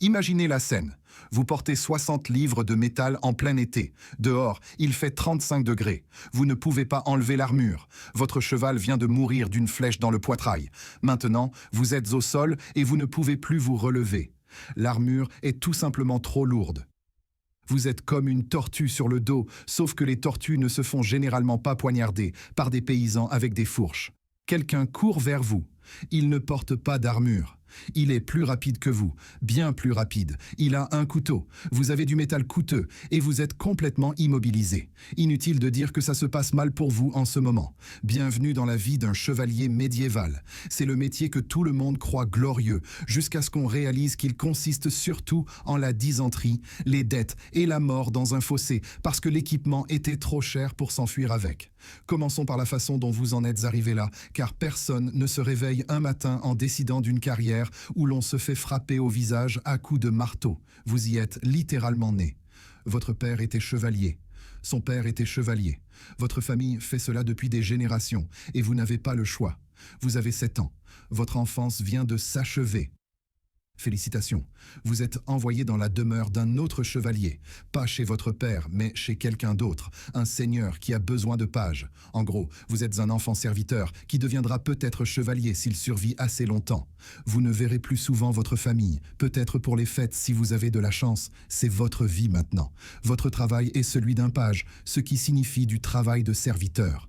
Imaginez la scène. Vous portez 60 livres de métal en plein été. Dehors, il fait 35 degrés. Vous ne pouvez pas enlever l'armure. Votre cheval vient de mourir d'une flèche dans le poitrail. Maintenant, vous êtes au sol et vous ne pouvez plus vous relever. L'armure est tout simplement trop lourde. Vous êtes comme une tortue sur le dos, sauf que les tortues ne se font généralement pas poignarder par des paysans avec des fourches. Quelqu'un court vers vous. Il ne porte pas d'armure. Il est plus rapide que vous, bien plus rapide. Il a un couteau. Vous avez du métal coûteux et vous êtes complètement immobilisé. Inutile de dire que ça se passe mal pour vous en ce moment. Bienvenue dans la vie d'un chevalier médiéval. C'est le métier que tout le monde croit glorieux, jusqu'à ce qu'on réalise qu'il consiste surtout en la dysenterie, les dettes et la mort dans un fossé, parce que l'équipement était trop cher pour s'enfuir avec. Commençons par la façon dont vous en êtes arrivé là, car personne ne se réveille un matin en décidant d'une carrière où l'on se fait frapper au visage à coups de marteau. Vous y êtes littéralement né. Votre père était chevalier. Son père était chevalier. Votre famille fait cela depuis des générations et vous n'avez pas le choix. Vous avez 7 ans. Votre enfance vient de s'achever. Félicitations, vous êtes envoyé dans la demeure d'un autre chevalier, pas chez votre père, mais chez quelqu'un d'autre, un seigneur qui a besoin de pages. En gros, vous êtes un enfant serviteur qui deviendra peut-être chevalier s'il survit assez longtemps. Vous ne verrez plus souvent votre famille, peut-être pour les fêtes si vous avez de la chance, c'est votre vie maintenant. Votre travail est celui d'un page, ce qui signifie du travail de serviteur.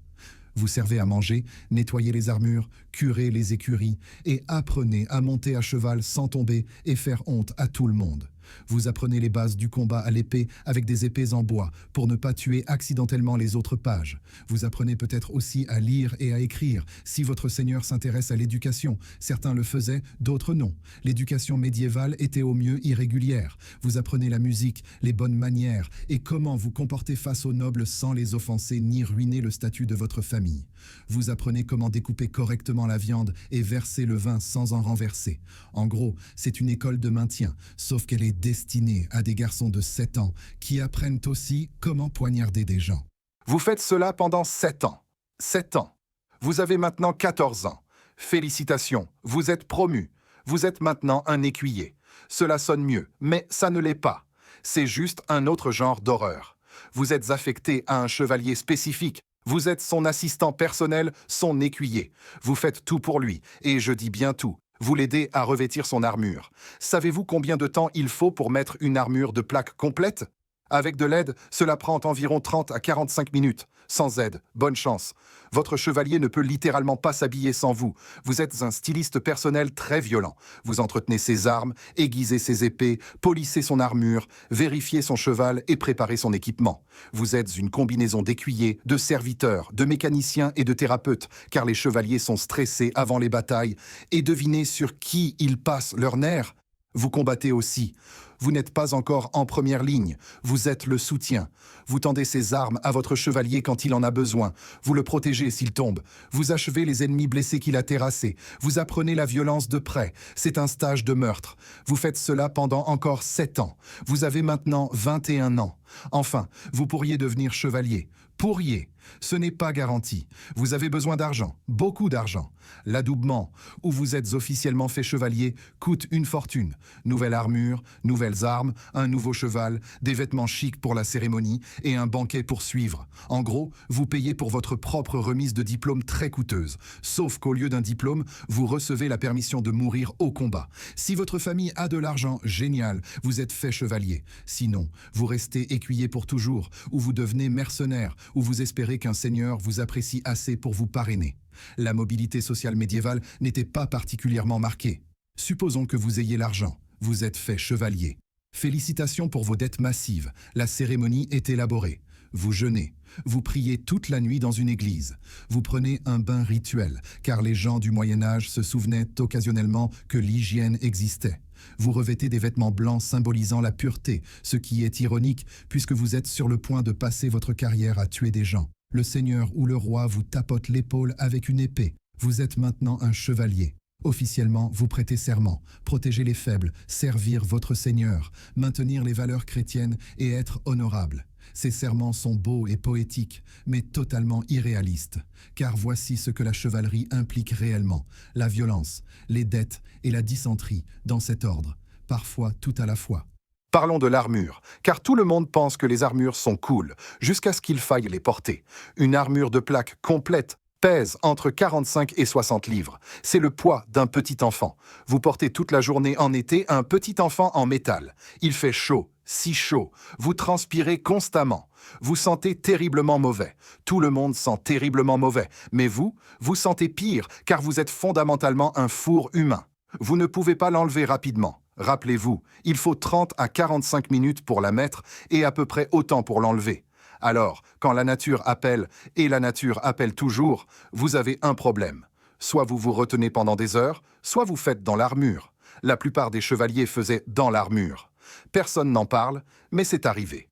Vous servez à manger, nettoyez les armures, curez les écuries et apprenez à monter à cheval sans tomber et faire honte à tout le monde. Vous apprenez les bases du combat à l'épée avec des épées en bois pour ne pas tuer accidentellement les autres pages. Vous apprenez peut-être aussi à lire et à écrire si votre seigneur s'intéresse à l'éducation. Certains le faisaient, d'autres non. L'éducation médiévale était au mieux irrégulière. Vous apprenez la musique, les bonnes manières et comment vous comporter face aux nobles sans les offenser ni ruiner le statut de votre famille. Vous apprenez comment découper correctement la viande et verser le vin sans en renverser. En gros, c'est une école de maintien, sauf qu'elle est destinée à des garçons de 7 ans qui apprennent aussi comment poignarder des gens. Vous faites cela pendant 7 ans. 7 ans. Vous avez maintenant 14 ans. Félicitations, vous êtes promu. Vous êtes maintenant un écuyer. Cela sonne mieux, mais ça ne l'est pas. C'est juste un autre genre d'horreur. Vous êtes affecté à un chevalier spécifique. Vous êtes son assistant personnel, son écuyer. Vous faites tout pour lui, et je dis bien tout. Vous l'aidez à revêtir son armure. Savez-vous combien de temps il faut pour mettre une armure de plaque complète? Avec de l'aide, cela prend environ 30 à 45 minutes. Sans aide, bonne chance. Votre chevalier ne peut littéralement pas s'habiller sans vous. Vous êtes un styliste personnel très violent. Vous entretenez ses armes, aiguisez ses épées, polissez son armure, vérifiez son cheval et préparez son équipement. Vous êtes une combinaison d'écuyer, de serviteurs, de mécaniciens et de thérapeutes, car les chevaliers sont stressés avant les batailles. Et devinez sur qui ils passent leurs nerfs. Vous combattez aussi. Vous n'êtes pas encore en première ligne. Vous êtes le soutien. Vous tendez ses armes à votre chevalier quand il en a besoin. Vous le protégez s'il tombe. Vous achevez les ennemis blessés qu'il a terrassés. Vous apprenez la violence de près. C'est un stage de meurtre. Vous faites cela pendant encore 7 ans. Vous avez maintenant 21 ans. Enfin, vous pourriez devenir chevalier. Pourriez. Ce n'est pas garanti. Vous avez besoin d'argent, beaucoup d'argent. L'adoubement, où vous êtes officiellement fait chevalier, coûte une fortune. Nouvelle armure, nouvelles armes, un nouveau cheval, des vêtements chics pour la cérémonie et un banquet pour suivre. En gros, vous payez pour votre propre remise de diplôme très coûteuse. Sauf qu'au lieu d'un diplôme, vous recevez la permission de mourir au combat. Si votre famille a de l'argent, génial, vous êtes fait chevalier. Sinon, vous restez écuyer pour toujours, ou vous devenez mercenaire, ou vous espérez qu'un seigneur vous apprécie assez pour vous parrainer. La mobilité sociale médiévale n'était pas particulièrement marquée. Supposons que vous ayez l'argent. Vous êtes fait chevalier. Félicitations pour vos dettes massives. La cérémonie est élaborée. Vous jeûnez. Vous priez toute la nuit dans une église. Vous prenez un bain rituel, car les gens du Moyen-Âge se souvenaient occasionnellement que l'hygiène existait. Vous revêtez des vêtements blancs symbolisant la pureté, ce qui est ironique puisque vous êtes sur le point de passer votre carrière à tuer des gens. Le seigneur ou le roi vous tapote l'épaule avec une épée. Vous êtes maintenant un chevalier. Officiellement, vous prêtez serment, protéger les faibles, servir votre seigneur, maintenir les valeurs chrétiennes et être honorable. Ces serments sont beaux et poétiques, mais totalement irréalistes, car voici ce que la chevalerie implique réellement, la violence, les dettes et la dysenterie, dans cet ordre. parfois tout à la fois. Parlons de l'armure, car tout le monde pense que les armures sont cool, jusqu'à ce qu'il faille les porter. Une armure de plaque complète pèse entre 45 et 60 livres. C'est le poids d'un petit enfant. Vous portez toute la journée en été un petit enfant en métal. Il fait chaud, si chaud. Vous transpirez constamment. Vous sentez terriblement mauvais. Tout le monde sent terriblement mauvais. Mais vous sentez pire, car vous êtes fondamentalement un four humain. Vous ne pouvez pas l'enlever rapidement. Rappelez-vous, il faut 30 à 45 minutes pour la mettre et à peu près autant pour l'enlever. Alors, quand la nature appelle, et la nature appelle toujours, vous avez un problème. Soit vous vous retenez pendant des heures, soit vous faites dans l'armure. La plupart des chevaliers faisaient dans l'armure. Personne n'en parle, mais c'est arrivé.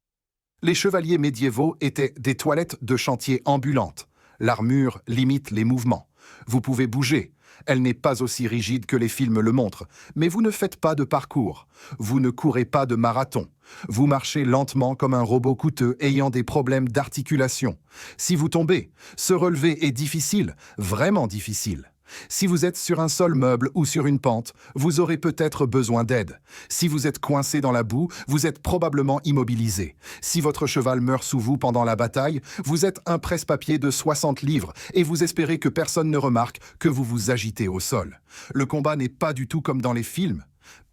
Les chevaliers médiévaux étaient des toilettes de chantier ambulantes. L'armure limite les mouvements. Vous pouvez bouger. Elle n'est pas aussi rigide que les films le montrent, mais vous ne faites pas de parcours. Vous ne courez pas de marathon. Vous marchez lentement comme un robot coûteux ayant des problèmes d'articulation. Si vous tombez, se relever est difficile, vraiment difficile. Si vous êtes sur un sol meuble ou sur une pente, vous aurez peut-être besoin d'aide. Si vous êtes coincé dans la boue, vous êtes probablement immobilisé. Si votre cheval meurt sous vous pendant la bataille, vous êtes un presse-papier de 60 livres et vous espérez que personne ne remarque que vous vous agitez au sol. Le combat n'est pas du tout comme dans les films.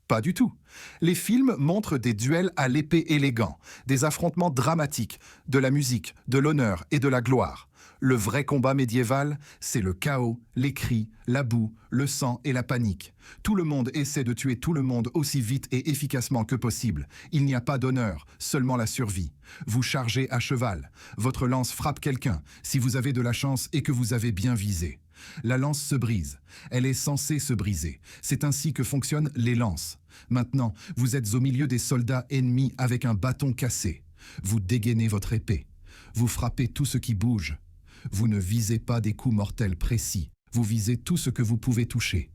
Pas du tout. Les films montrent des duels à l'épée élégants, des affrontements dramatiques, de la musique, de l'honneur et de la gloire. Le vrai combat médiéval, c'est le chaos, les cris, la boue, le sang et la panique. Tout le monde essaie de tuer tout le monde aussi vite et efficacement que possible. Il n'y a pas d'honneur, seulement la survie. Vous chargez à cheval. Votre lance frappe quelqu'un, si vous avez de la chance et que vous avez bien visé. La lance se brise. Elle est censée se briser. C'est ainsi que fonctionnent les lances. Maintenant, vous êtes au milieu des soldats ennemis avec un bâton cassé. Vous dégainez votre épée. Vous frappez tout ce qui bouge. Vous ne visez pas des coups mortels précis. Vous visez tout ce que vous pouvez toucher.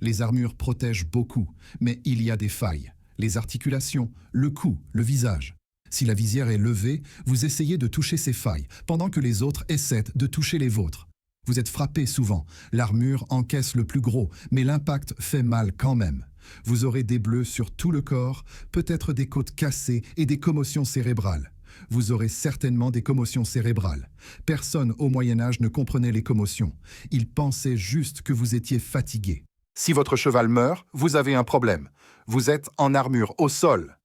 Les armures protègent beaucoup, mais il y a des failles. Les articulations, le cou, le visage. Si la visière est levée, vous essayez de toucher ces failles, pendant que les autres essaient de toucher les vôtres. Vous êtes frappé souvent. L'armure encaisse le plus gros, mais l'impact fait mal quand même. Vous aurez des bleus sur tout le corps, peut-être des côtes cassées et des commotions cérébrales. Vous aurez certainement des commotions cérébrales. Personne au Moyen-Âge ne comprenait les commotions. Ils pensaient juste que vous étiez fatigué. Si votre cheval meurt, vous avez un problème. Vous êtes en armure au sol.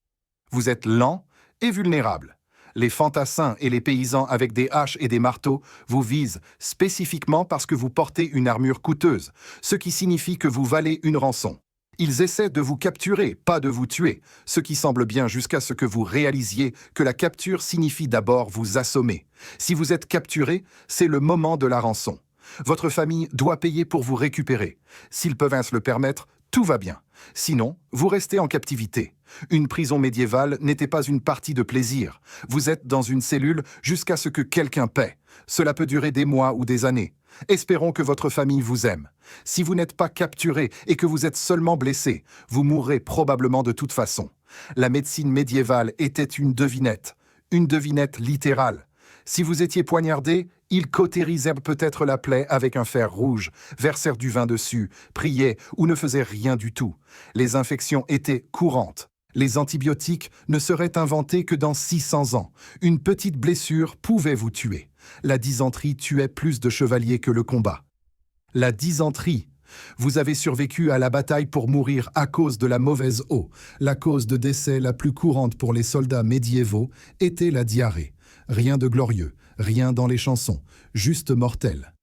Vous êtes lent et vulnérable. Les fantassins et les paysans avec des haches et des marteaux vous visent spécifiquement parce que vous portez une armure coûteuse, ce qui signifie que vous valez une rançon. Ils essaient de vous capturer, pas de vous tuer, ce qui semble bien jusqu'à ce que vous réalisiez que la capture signifie d'abord vous assommer. Si vous êtes capturé, c'est le moment de la rançon. Votre famille doit payer pour vous récupérer. S'ils peuvent se le permettre, tout va bien. Sinon, vous restez en captivité. Une prison médiévale n'était pas une partie de plaisir. Vous êtes dans une cellule jusqu'à ce que quelqu'un paie. Cela peut durer des mois ou des années. Espérons que votre famille vous aime. Si vous n'êtes pas capturé et que vous êtes seulement blessé, vous mourrez probablement de toute façon. La médecine médiévale était une devinette littérale. Si vous étiez poignardé, ils cautérisèrent peut-être la plaie avec un fer rouge, versèrent du vin dessus, priaient ou ne faisaient rien du tout. Les infections étaient courantes. Les antibiotiques ne seraient inventés que dans 600 ans. Une petite blessure pouvait vous tuer. La dysenterie tuait plus de chevaliers que le combat. La dysenterie. Vous avez survécu à la bataille pour mourir à cause de la mauvaise eau. La cause de décès la plus courante pour les soldats médiévaux était la diarrhée. Rien de glorieux, rien dans les chansons, juste mortel.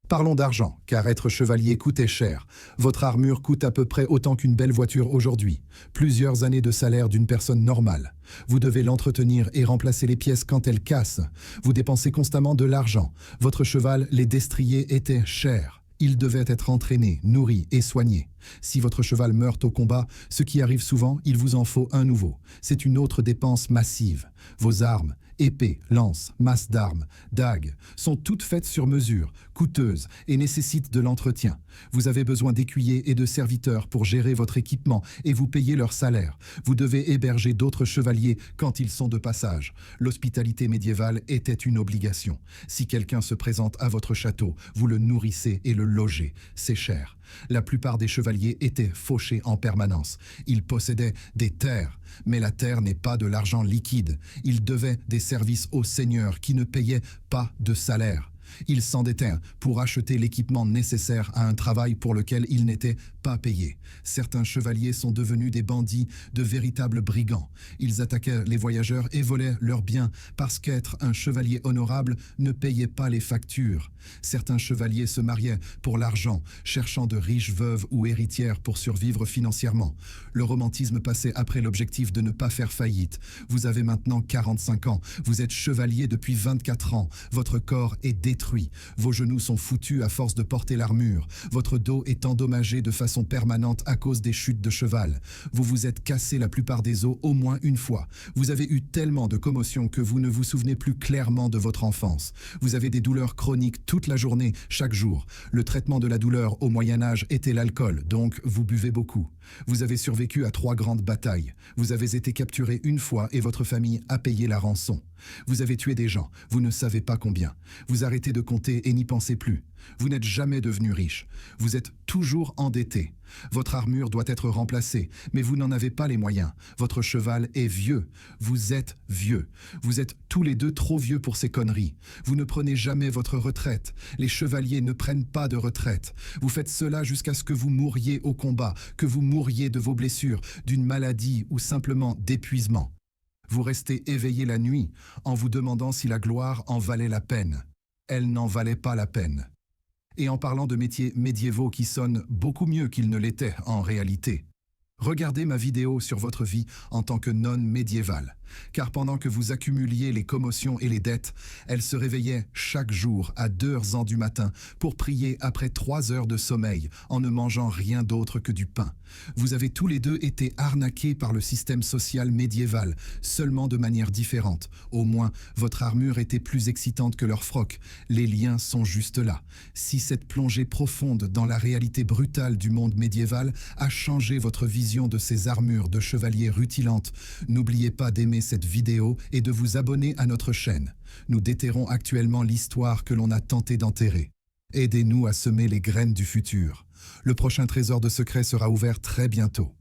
Parlons d'argent, car être chevalier coûtait cher. Votre armure coûte à peu près autant qu'une belle voiture aujourd'hui. Plusieurs années de salaire d'une personne normale. Vous devez l'entretenir et remplacer les pièces quand elles cassent. Vous dépensez constamment de l'argent. Votre cheval, les destriers, étaient chers. Il devait être entraîné, nourri et soigné. Si votre cheval meurt au combat, ce qui arrive souvent, il vous en faut un nouveau. C'est une autre dépense massive. Vos armes, épées, lances, masses d'armes, dagues, sont toutes faites sur mesure, coûteuses et nécessitent de l'entretien. Vous avez besoin d'écuyers et de serviteurs pour gérer votre équipement et vous payer leur salaire. Vous devez héberger d'autres chevaliers quand ils sont de passage. L'hospitalité médiévale était une obligation. Si quelqu'un se présente à votre château, vous le nourrissez et le logez. C'est cher. La plupart des chevaliers étaient fauchés en permanence. Ils possédaient des terres, mais la terre n'est pas de l'argent liquide. Ils devaient des services aux seigneurs qui ne payaient pas de salaire. Ils s'endettaient pour acheter l'équipement nécessaire à un travail pour lequel ils n'étaient pas payés. Certains chevaliers sont devenus des bandits, de véritables brigands. Ils attaquaient les voyageurs et volaient leurs biens parce qu'être un chevalier honorable ne payait pas les factures. Certains chevaliers se mariaient pour l'argent, cherchant de riches veuves ou héritières pour survivre financièrement. Le romantisme passait après l'objectif de ne pas faire faillite. Vous avez maintenant 45 ans, vous êtes chevalier depuis 24 ans, votre corps est détruit, vos genoux sont foutus à force de porter l'armure, votre dos est endommagé de façon permanente à cause des chutes de cheval. Vous vous êtes cassé la plupart des os au moins une fois. Vous avez eu tellement de commotions que vous ne vous souvenez plus clairement de votre enfance. Vous avez des douleurs chroniques toute la journée, chaque jour. Le traitement de la douleur au Moyen-Âge était l'alcool, donc vous buvez beaucoup. Vous avez survécu à 3 grandes batailles. Vous avez été capturé une fois et votre famille a payé la rançon. Vous avez tué des gens, vous ne savez pas combien. Vous arrêtez de compter et n'y pensez plus. Vous n'êtes jamais devenu riche. Vous êtes toujours endetté. Votre armure doit être remplacée, mais vous n'en avez pas les moyens. Votre cheval est vieux. Vous êtes vieux. Vous êtes tous les deux trop vieux pour ces conneries. Vous ne prenez jamais votre retraite. Les chevaliers ne prennent pas de retraite. Vous faites cela jusqu'à ce que vous mouriez au combat, que vous mouriez de vos blessures, d'une maladie ou simplement d'épuisement. Vous restez éveillé la nuit en vous demandant si la gloire en valait la peine. Elle n'en valait pas la peine. Et en parlant de métiers médiévaux qui sonnent beaucoup mieux qu'ils ne l'étaient en réalité. Regardez ma vidéo sur votre vie en tant que nonne médiévale, car pendant que vous accumuliez les commotions et les dettes, elle se réveillait chaque jour à 2 heures du matin pour prier après 3 heures de sommeil en ne mangeant rien d'autre que du pain. Vous avez tous les deux été arnaqués par le système social médiéval, seulement de manière différente. Au moins, votre armure était plus excitante que leur froc. Les liens sont juste là. Si cette plongée profonde dans la réalité brutale du monde médiéval a changé votre vision de ces armures de chevaliers rutilantes, n'oubliez pas d'aimer cette vidéo et de vous abonner à notre chaîne. Nous déterrons actuellement l'histoire que l'on a tenté d'enterrer. Aidez-nous à semer les graines du futur. Le prochain trésor de secret sera ouvert très bientôt.